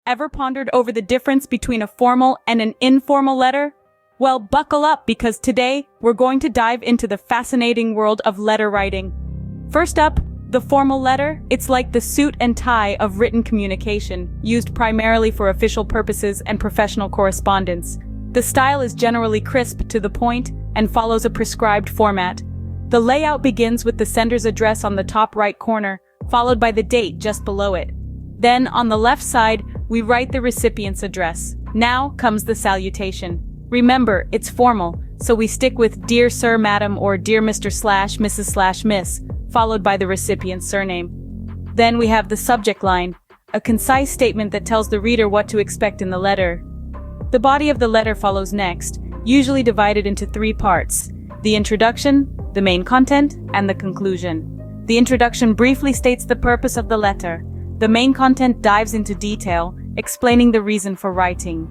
Ever pondered over the difference between a formal and an informal letter? Well, buckle up because today we're going to dive into the fascinating world of letter writing. First up, the formal letter. It's like the suit and tie of written communication, used primarily for official purposes and professional correspondence. The style is generally crisp, to the point, and follows a prescribed format. The layout begins with the sender's address on the top right corner, followed by the date just below it. Then, on the left side, we write the recipient's address. Now comes the salutation. Remember, it's formal, so we stick with Dear Sir, Madam, or Dear Mr. / Mrs. / Miss, followed by the recipient's surname. Then we have the subject line, a concise statement that tells the reader what to expect in the letter. The body of the letter follows next, usually divided into 3 parts: the introduction, the main content, and the conclusion. The introduction briefly states the purpose of the letter. The main content dives into detail, explaining the reason for writing.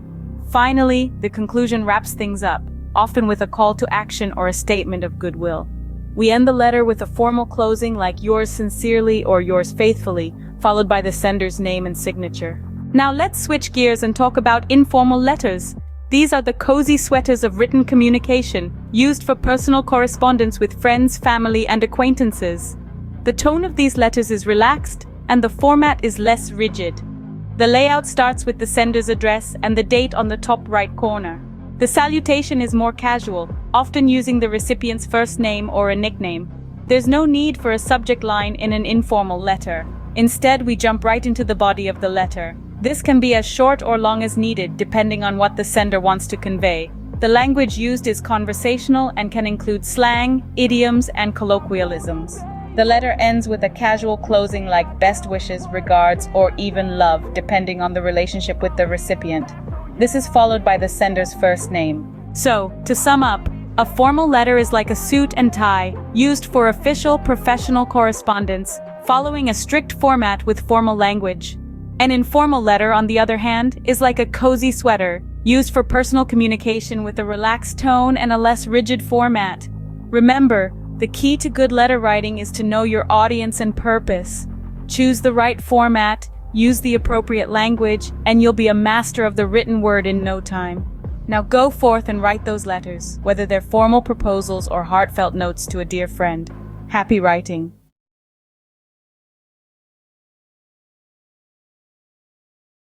Finally, the conclusion wraps things up, often with a call to action or a statement of goodwill. We end the letter with a formal closing like yours sincerely or yours faithfully, followed by the sender's name and signature. Now let's switch gears and talk about informal letters. These are the cozy sweaters of written communication, used for personal correspondence with friends, family, and acquaintances. The tone of these letters is relaxed, and the format is less rigid. The layout starts with the sender's address and the date on the top right corner. The salutation is more casual, often using the recipient's first name or a nickname. There's no need for a subject line in an informal letter. Instead, we jump right into the body of the letter. This can be as short or long as needed, depending on what the sender wants to convey. The language used is conversational and can include slang, idioms, and colloquialisms. The letter ends with a casual closing like best wishes, regards, or even love, depending on the relationship with the recipient. This is followed by the sender's first name. So, to sum up, a formal letter is like a suit and tie, used for official, professional correspondence, following a strict format with formal language. An informal letter, on the other hand, is like a cozy sweater, used for personal communication with a relaxed tone and a less rigid format. Remember, the key to good letter writing is to know your audience and purpose. Choose the right format, use the appropriate language, and you'll be a master of the written word in no time. Now go forth and write those letters, whether they're formal proposals or heartfelt notes to a dear friend. Happy writing.